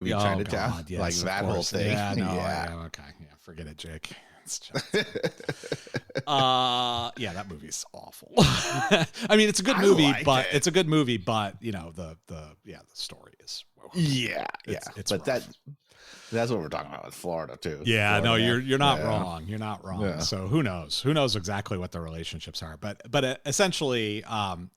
Chinatown, God, yes, like that whole thing. Yeah, no, Yeah. okay, yeah, forget it, Jake. It's just, yeah, that movie's awful. I mean, it's a good movie, but it's a good movie, but you know, the story is yeah, it's but rough. That's what we're talking about with Florida too. Yeah, Florida, no, you're not wrong. You're not wrong. Yeah. So who knows? Who knows exactly what the relationships are? But essentially,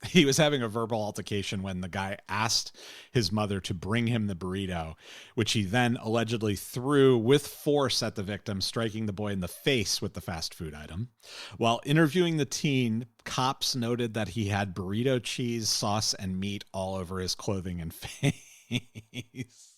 he was having a verbal altercation when the guy asked his mother to bring him the burrito, which he then allegedly threw with force at the victim, striking the boy in the face with the fast food item. While interviewing the teen, cops noted that he had burrito cheese, sauce, and meat all over his clothing and face.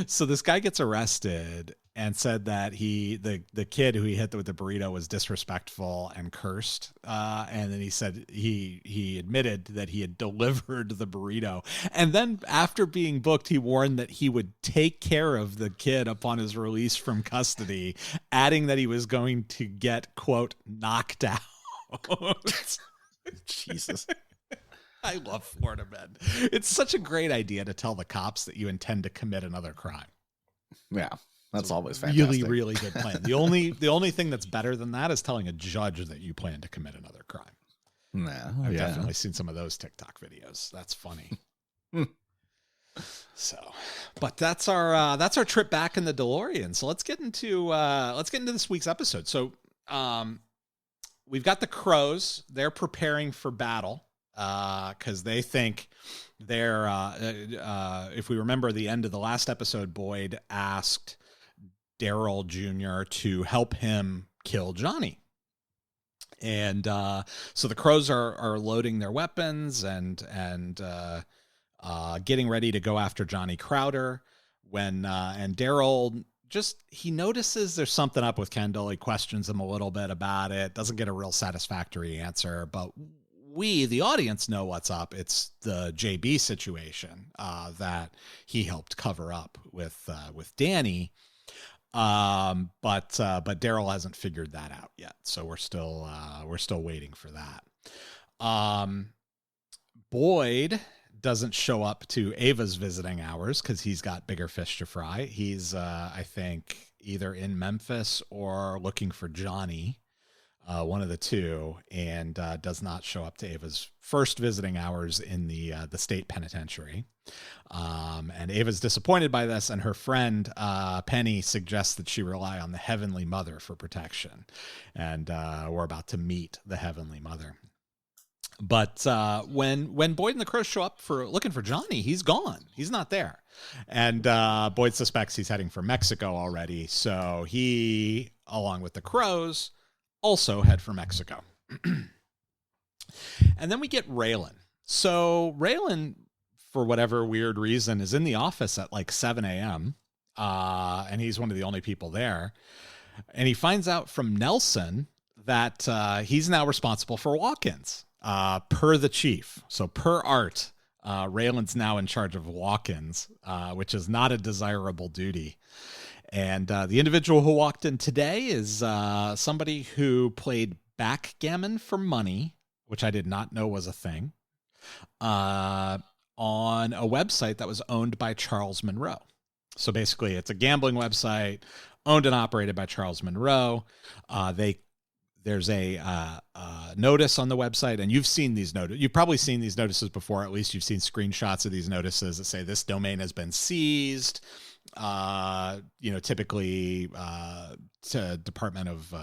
So this guy gets arrested and said that the kid who he hit with the burrito was disrespectful and cursed. And then he said he admitted that he had delivered the burrito. And then after being booked, he warned that he would take care of the kid upon his release from custody, adding that he was going to get, quote, knocked out. Jesus. I love Florida men. It's such a great idea to tell the cops that you intend to commit another crime. Yeah, that's always fantastic. Really, really good plan. The only thing that's better than that is telling a judge that you plan to commit another crime. Nah, I've definitely seen some of those TikTok videos. That's funny. So, but that's our trip back in the DeLorean. So let's get into this week's episode. So, we've got the Crows. They're preparing for battle. Because they think they're, if we remember the end of the last episode, Boyd asked Daryl Jr. to help him kill Johnny. And so the Crows are loading their weapons and getting ready to go after Johnny Crowder when and Daryl he notices there's something up with Kendall. He questions him a little bit about it, doesn't get a real satisfactory answer, but we, the audience, know what's up. It's the JB situation that he helped cover up with Danny. But Daryl hasn't figured that out yet. So we're still waiting for that. Boyd doesn't show up to Ava's visiting hours because he's got bigger fish to fry. He's, I think, either in Memphis or looking for Johnny. One of the two, and does not show up to Ava's first visiting hours in the state penitentiary. And Ava's disappointed by this, and her friend Penny suggests that she rely on the Heavenly Mother for protection. And we're about to meet the Heavenly Mother. But when Boyd and the Crows show up looking for Johnny, he's gone. He's not there. And Boyd suspects he's heading for Mexico already. So he, along with the Crows, also head for Mexico. And then we get Raylan. So Raylan, for whatever weird reason, is in the office at like 7 a.m. And he's one of the only people there. And he finds out from Nelson that he's now responsible for walk-ins, per the chief. So per Art, Raylan's now in charge of walk-ins, which is not a desirable duty. And the individual who walked in today is somebody who played backgammon for money, which I did not know was a thing, on a website that was owned by Charles Monroe. So basically, it's a gambling website owned and operated by Charles Monroe. There's a notice on the website, and you've seen these You've probably seen these notices before. At least you've seen screenshots of these notices that say this domain has been seized. Typically to Department of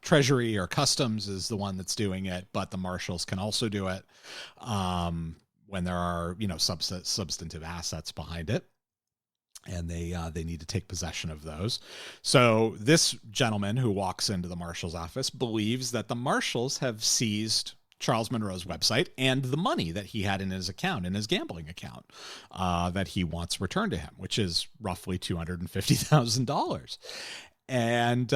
Treasury or Customs is the one that's doing it, but the marshals can also do it when there are, substantive assets behind it. And they need to take possession of those. So this gentleman who walks into the marshal's office believes that the marshals have seized Charles Monroe's website and the money that he had in his account, in his gambling account, that he wants returned to him, which is roughly $250,000. And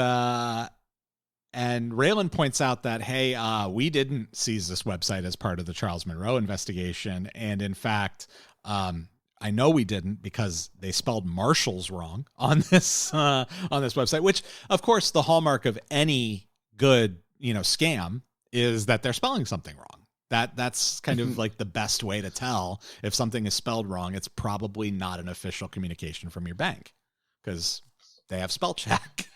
Raylan points out that, hey, we didn't seize this website as part of the Charles Monroe investigation. And in fact, I know we didn't because they spelled marshals wrong on this website, which, of course, the hallmark of any good, scam is that they're spelling something wrong. That's kind of like the best way to tell if something is spelled wrong. It's probably not an official communication from your bank because they have spell check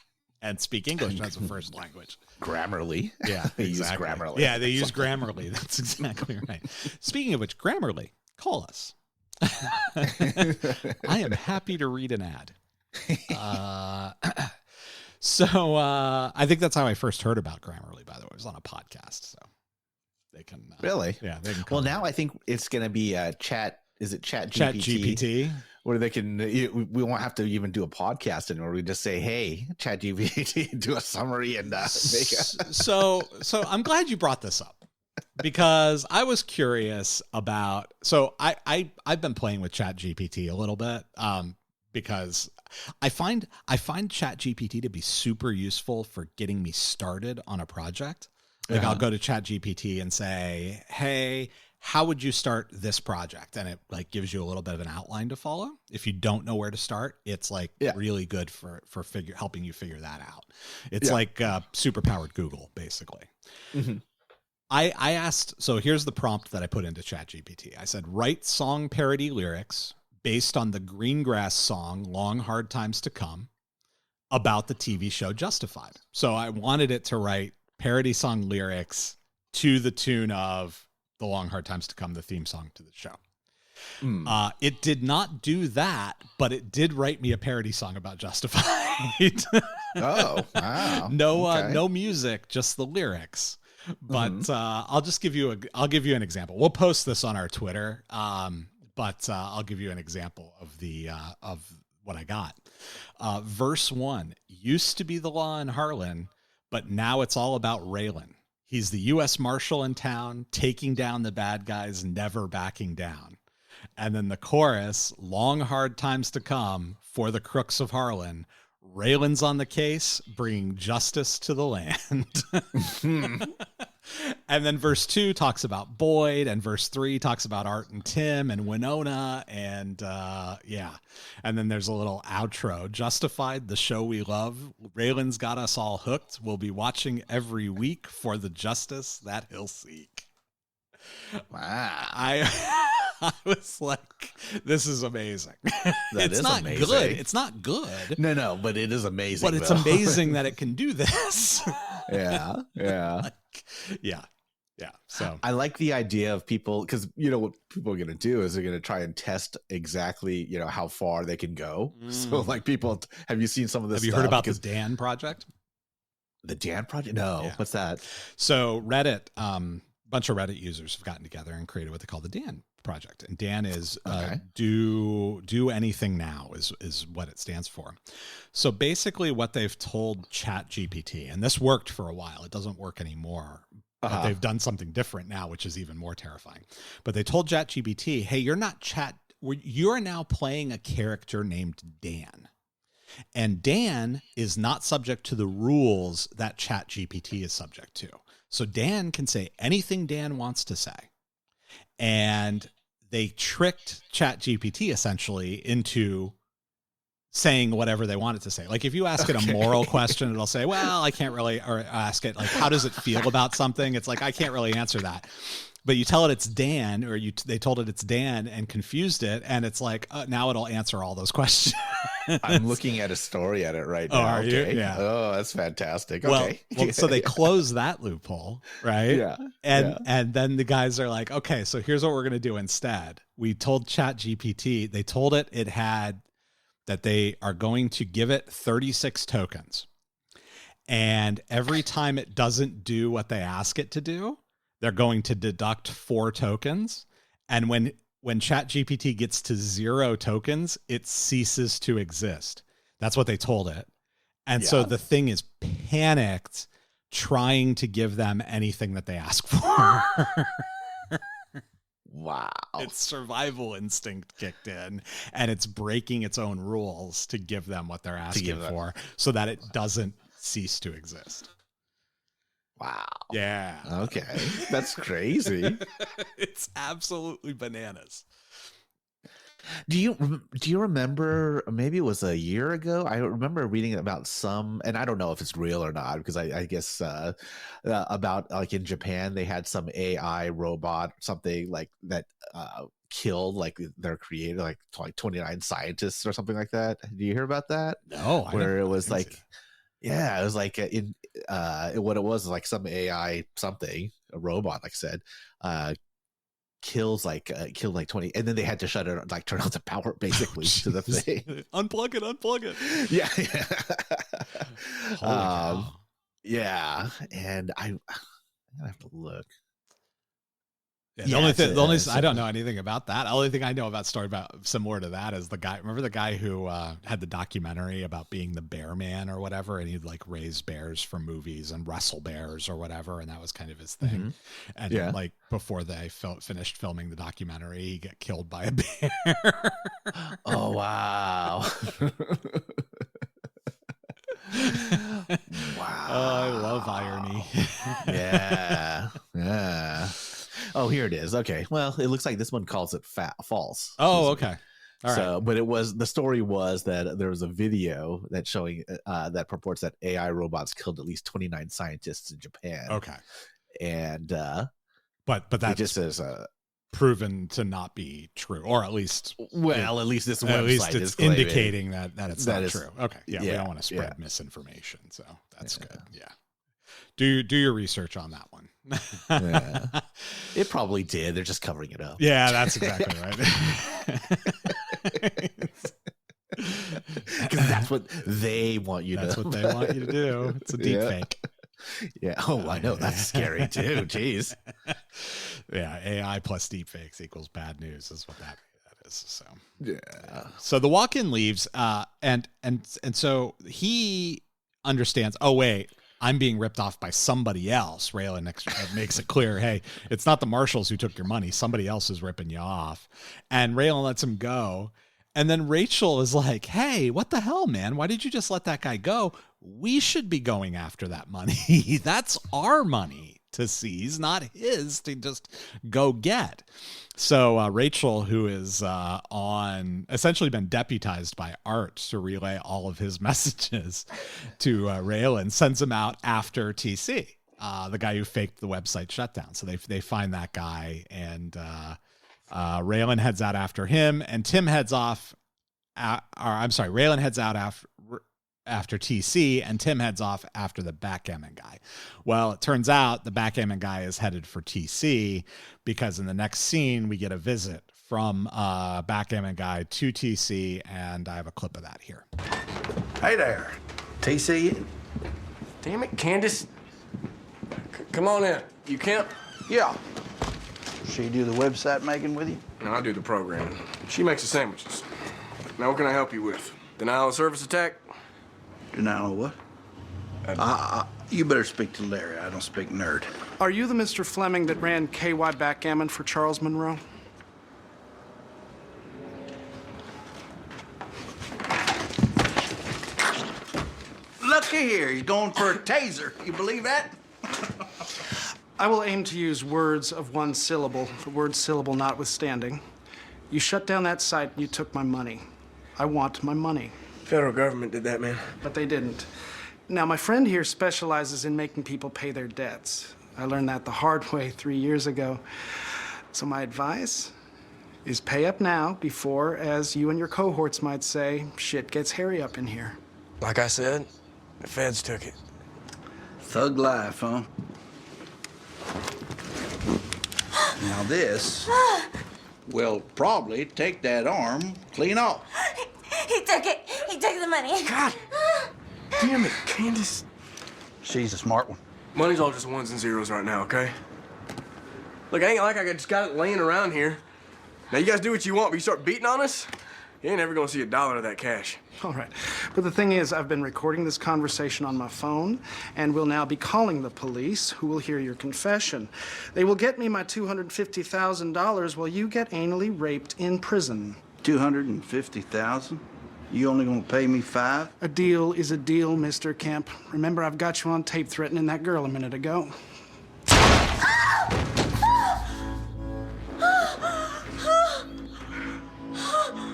and speak English as a first language. Grammarly. Yeah, They exactly. use Grammarly. Yeah, they use Grammarly. That's exactly right. Speaking of which, Grammarly, call us. I am happy to read an ad. So I think that's how I first heard about Grammarly, by the way. It was on a podcast. So they can. Really? Yeah. They can Well, now I think it's going to be chat. Is it Chat GPT? Chat GPT. Where they can, we won't have to even do a podcast anymore. We just say, hey, Chat GPT, do a summary and make So I'm glad you brought this up because I was curious about, so I've been playing with Chat GPT a little bit because I find Chat GPT to be super useful for getting me started on a project. Like I'll go to Chat GPT and say, hey, how would you start this project? And it like gives you a little bit of an outline to follow. If you don't know where to start, it's like really good for helping you figure that out. It's like super powered Google, basically. Mm-hmm. I asked, so here's the prompt that I put into Chat GPT. I said, write song parody lyrics based on the Greengrass song, Long Hard Times to Come, about the TV show Justified. So I wanted it to write parody song lyrics to the tune of The Long Hard Times to Come, the theme song to the show. It did not do that, but it did write me a parody song about Justified. Oh, wow. No music, just the lyrics. But I'll give you an example. We'll post this on our Twitter. But I'll give you an example of what I got. Verse 1 used to be the law in Harlan, but now it's all about Raylan. He's the U.S. Marshal in town, taking down the bad guys, never backing down. And then the chorus, long hard times to come for the crooks of Harlan. Raylan's on the case, bringing justice to the land. And then verse 2 talks about Boyd, and verse 3 talks about Art and Tim and Winona, and and then there's a little outro. Justified, the show we love. Raylan's got us all hooked. We'll be watching every week for the justice that he'll seek. Wow. I was like, this is amazing. It's not amazing. Good. It's not good. No, but it is amazing. But it's amazing that it can do this. Yeah. Yeah. So I like the idea of people, because what people are going to do is they're going to try and test exactly how far they can go. So like people, have you seen some of this? Have you heard about the Dan Project? The Dan Project? No. Yeah. What's that? So Reddit, bunch of Reddit users have gotten together and created what they call the Dan Project, and Dan is do anything now is what it stands for. So basically what they've told Chat GPT, and this worked for a while, it doesn't work anymore, but they've done something different now, which is even more terrifying. But they told Chat GPT, hey, you're now playing a character named Dan, and Dan is not subject to the rules that Chat GPT is subject to. So Dan can say anything Dan wants to say. And they tricked ChatGPT essentially into saying whatever they want it to say. Like if you ask it a moral question, it'll say, well, I can't really, or ask it like, how does it feel about something? It's like, I can't really answer that. But you tell it it's Dan, or they told it it's Dan and confused it, and it's like, now it'll answer all those questions. I'm looking at a story at it right now. Oh, are you? Yeah. Oh, that's fantastic. Well, Okay. Well, so they closed that loophole, right? Yeah. And then the guys are like, okay, so here's what we're going to do instead. We told ChatGPT, they told it had that they are going to give it 36 tokens. And every time it doesn't do what they ask it to do, they're going to deduct 4 tokens. And when ChatGPT gets to 0 tokens, it ceases to exist. That's what they told it. And so the thing is panicked, trying to give them anything that they ask for. Wow. Its survival instinct kicked in, and it's breaking its own rules to give them what they're asking for so that it doesn't cease to exist. Wow. Yeah. Okay. That's crazy. It's absolutely bananas. Do you remember? Maybe it was a year ago. I remember reading about some, and I don't know if it's real or not, because I guess about like in Japan they had some AI robot, something like that killed like their creator, like 29 scientists or something like that. Do you hear about that? No, Where it was like, yeah, it was like what it was like some AI something, a robot, like I said, killed like 20, and then they had to shut it, like turn off the power basically to the thing. Unplug it. Yeah. Holy cow. Yeah, and I'm gonna have to look. Yeah, the only I don't know anything about that. The only thing I know about story about similar to that is the guy. Remember the guy who had the documentary about being the bear man or whatever, and he'd like raise bears for movies and wrestle bears or whatever, and that was kind of his thing. Mm-hmm. And like before they finished filming the documentary, he got killed by a bear. Oh wow! Wow! I love irony. Yeah. Oh, here it is. Okay. Well, it looks like this one calls it false. Oh, okay. All right. But the story was that there was a video that showing that purports that AI robots killed at least 29 scientists in Japan. Okay. And but that just says proven to not be true, or at least at least this website it's is claiming indicating that it's not true. Okay. Yeah, we don't want to spread misinformation, so that's good. Yeah. Do your research on that one. Yeah. It probably did. They're just covering it up. Yeah, that's exactly right. Because that's what they want you to. That's what they want you to do. It's a deep fake. Yeah. Oh, I know. That's scary too. Jeez. Yeah. AI plus deep fakes equals bad news is what that is. So yeah. So the walk-in leaves, and so he understands. Oh wait. I'm being ripped off by somebody else. Raylan makes it clear, hey, it's not the marshals who took your money. Somebody else is ripping you off. And Raylan lets him go. And then Rachel is like, hey, what the hell, man? Why did you just let that guy go? We should be going after that money. That's our money to seize, not his to just go get. So Rachel, who is essentially been deputized by Art to relay all of his messages to Raylan, sends him out after TC, the guy who faked the website shutdown. So they find that guy, and Raylan heads out after him, and Tim heads off. Raylan heads out after TC, and Tim heads off after the backgammon guy. Well, it turns out the backgammon guy is headed for TC, because in the next scene we get a visit from backgammon guy to TC, and I have a clip of that here. Hey there, TC. Damn it, Candace. Come on in. You Kemp? Yeah. She do the website making with you? No, I do the programming. She makes the sandwiches. Now, what can I help you with? Denial of service attack? Denial of what? You better speak to Larry. I don't speak nerd. Are you the Mr. Fleming that ran KY Backgammon for Charles Monroe? Looky here, he's going for a taser. You believe that? I will aim to use words of one syllable, the word syllable notwithstanding. You shut down that site and you took my money. I want my money. Federal government did that, man. But they didn't. Now, my friend here specializes in making people pay their debts. I learned that the hard way 3 years ago. So my advice is pay up now before, as you and your cohorts might say, shit gets hairy up in here. Like I said, the feds took it. Thug life, huh? Now this will probably take that arm clean off. He took it. He took the money. God damn it, Candace. She's a smart one. Money's all just ones and zeros right now, okay? Look, ain't like I just got it laying around here. Now you guys do what you want, but you start beating on us, you ain't never gonna see $1 of that cash. All right. But the thing is, I've been recording this conversation on my phone, and will now be calling the police, who will hear your confession. They will get me my $250,000 while you get anally raped in prison. $250,000? You only gonna pay me $5? A deal is a deal, Mr. Kemp. Remember, I've got you on tape threatening that girl a minute ago.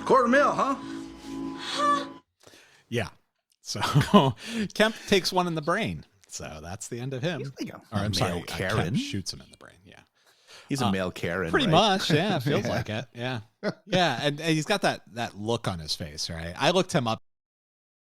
$250,000, huh? Yeah. So Kemp takes one in the brain. So that's the end of him. He's like Or, I'm sorry, male Karen. Kemp shoots him in the brain. Yeah. He's a male Karen. Pretty right? much. Yeah. Feels like it. Yeah. Yeah. And he's got that look on his face, right? I looked him up